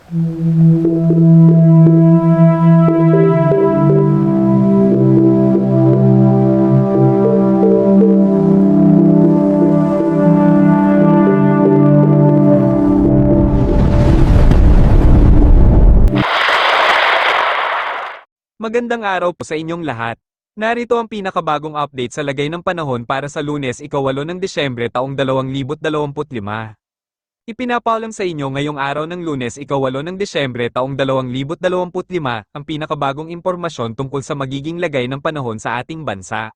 Magandang araw po sa inyong lahat. Narito ang pinakabagong update sa lagay ng panahon para sa Lunes, ika-8 ng Disyembre taong 2025. Ipinapaalam sa inyo ngayong araw ng Lunes, ika-8 ng Disyembre taong 2025, ang pinakabagong impormasyon tungkol sa magiging lagay ng panahon sa ating bansa.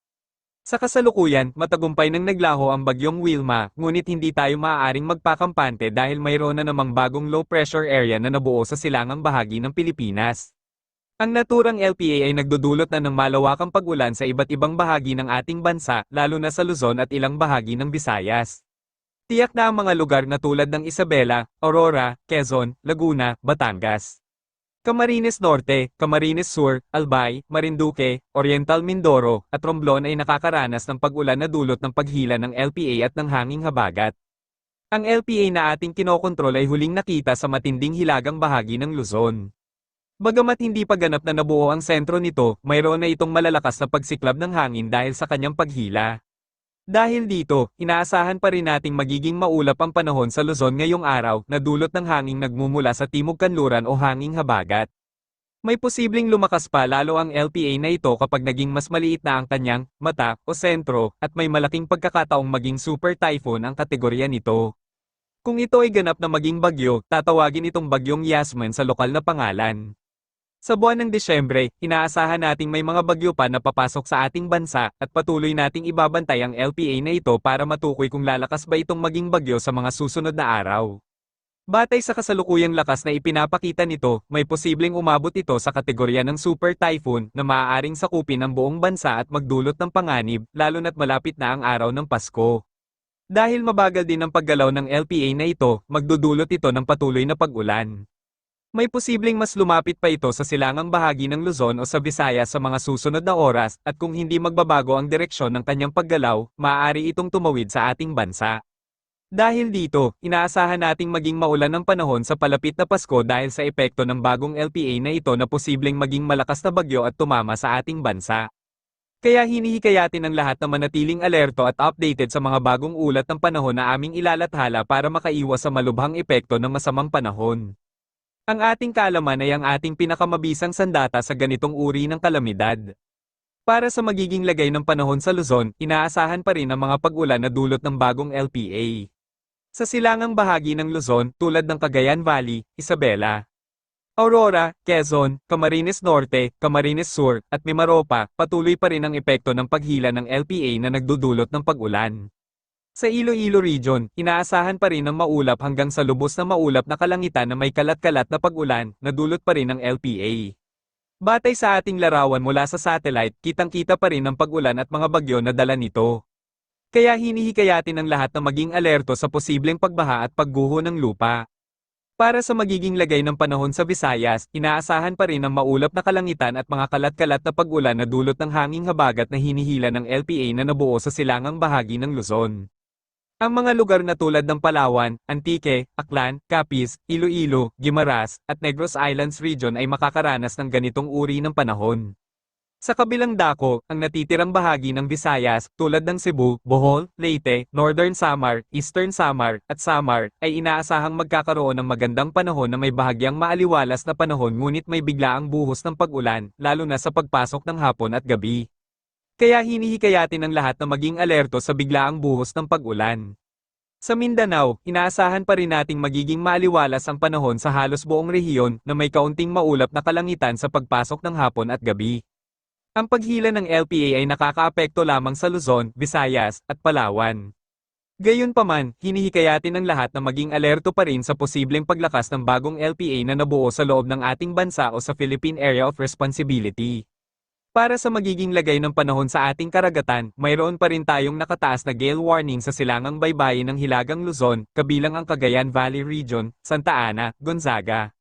Sa kasalukuyan, matagumpay nang naglaho ang bagyong Wilma, ngunit hindi tayo maaaring magpakampante dahil mayroon na namang bagong low pressure area na nabuo sa silangang bahagi ng Pilipinas. Ang naturang LPA ay nagdudulot na ng malawakang pag-ulan sa iba't ibang bahagi ng ating bansa, lalo na sa Luzon at ilang bahagi ng Visayas. Tiyak na ang mga lugar na tulad ng Isabela, Aurora, Quezon, Laguna, Batangas, Camarines Norte, Camarines Sur, Albay, Marinduque, Oriental Mindoro, at Romblon ay nakakaranas ng pag-ulan na dulot ng paghila ng LPA at ng hanging habagat. Ang LPA na ating kinokontrol ay huling nakita sa matinding hilagang bahagi ng Luzon. Bagamat hindi pa ganap na nabuo ang sentro nito, mayroon na itong malalakas na pagsiklab ng hangin dahil sa kanyang paghila. Dahil dito, inaasahan pa rin nating magiging maulap ang panahon sa Luzon ngayong araw na dulot ng hanging nagmumula sa timog kanluran o hanging habagat. May posibleng lumakas pa lalo ang LPA na ito kapag naging mas maliit na ang kanyang mata o sentro at may malaking pagkakataong maging super typhoon ang kategorya nito. Kung ito ay ganap na maging bagyo, tatawagin itong bagyong Yasmin sa lokal na pangalan. Sa buwan ng Disyembre, inaasahan nating may mga bagyo pa na papasok sa ating bansa at patuloy nating ibabantay ang LPA na ito para matukoy kung lalakas ba itong maging bagyo sa mga susunod na araw. Batay sa kasalukuyang lakas na ipinapakita nito, may posibleng umabot ito sa kategorya ng super typhoon na maaaring sakupin ang buong bansa at magdulot ng panganib, lalo na't malapit na ang araw ng Pasko. Dahil mabagal din ang paggalaw ng LPA na ito, magdudulot ito ng patuloy na pag-ulan. May posibleng mas lumapit pa ito sa silangang bahagi ng Luzon o sa Visayas sa mga susunod na oras, at kung hindi magbabago ang direksyon ng kanyang paggalaw, maaari itong tumawid sa ating bansa. Dahil dito, inaasahan nating maging maulan ang panahon sa palapit na Pasko dahil sa epekto ng bagong LPA na ito na posibleng maging malakas na bagyo at tumama sa ating bansa. Kaya hinihikayatin ang lahat na manatiling alerto at updated sa mga bagong ulat ng panahon na aming ilalathala para makaiwas sa malubhang epekto ng masamang panahon. Ang ating kaalaman ay ang ating pinakamabisang sandata sa ganitong uri ng kalamidad. Para sa magiging lagay ng panahon sa Luzon, inaasahan pa rin ang mga pag-ulan na dulot ng bagong LPA. Sa silangang bahagi ng Luzon, tulad ng Cagayan Valley, Isabela, Aurora, Quezon, Camarines Norte, Camarines Sur, at Mimaropa, patuloy pa rin ang epekto ng paghila ng LPA na nagdudulot ng pag-ulan. Sa Iloilo Region, inaasahan pa rin ang maulap hanggang sa lubos na maulap na kalangitan na may kalat-kalat na pag-ulan, na dulot pa rin ng LPA. Batay sa ating larawan mula sa satellite, kitang-kita pa rin ang pag-ulan at mga bagyo na dala nito. Kaya hinihikayatin ang lahat na maging alerto sa posibleng pagbaha at pagguho ng lupa. Para sa magiging lagay ng panahon sa Visayas, inaasahan pa rin ang maulap na kalangitan at mga kalat-kalat na pag-ulan na dulot ng hanging habagat na hinihila ng LPA na nabuo sa silangang bahagi ng Luzon. Ang mga lugar na tulad ng Palawan, Antique, Aklan, Capiz, Iloilo, Guimaras, at Negros Islands Region ay makakaranas ng ganitong uri ng panahon. Sa kabilang dako, ang natitirang bahagi ng Visayas, tulad ng Cebu, Bohol, Leyte, Northern Samar, Eastern Samar, at Samar, ay inaasahang magkakaroon ng magandang panahon na may bahagyang maaliwalas na panahon ngunit may biglaang buhos ng pag-ulan, lalo na sa pagpasok ng hapon at gabi. Kaya hinihikayatin ang lahat na maging alerto sa biglaang buhos ng pag-ulan. Sa Mindanao, inaasahan pa rin nating magiging maaliwalas ang panahon sa halos buong rehiyon na may kaunting maulap na kalangitan sa pagpasok ng hapon at gabi. Ang paghila ng LPA ay nakakaapekto lamang sa Luzon, Visayas, at Palawan. Gayunpaman, hinihikayatin ang lahat na maging alerto pa rin sa posibleng paglakas ng bagong LPA na nabuo sa loob ng ating bansa o sa Philippine Area of Responsibility. Para sa magiging lagay ng panahon sa ating karagatan, mayroon pa rin tayong nakataas na gale warning sa silangang baybayin ng Hilagang Luzon, kabilang ang Cagayan Valley Region, Santa Ana, Gonzaga,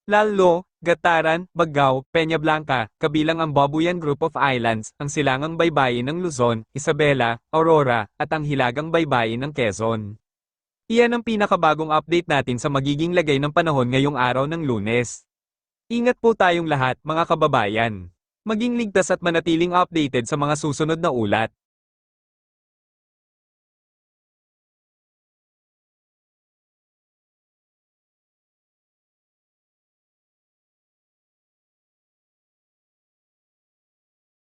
Lalo, Gataran, Bagao, Peña Blanca, kabilang ang Babuyan Group of Islands, ang silangang baybayin ng Luzon, Isabela, Aurora, at ang Hilagang baybayin ng Quezon. Iyan ang pinakabagong update natin sa magiging lagay ng panahon ngayong araw ng Lunes. Ingat po tayong lahat, mga kababayan. Maging ligtas at manatiling updated sa mga susunod na ulat.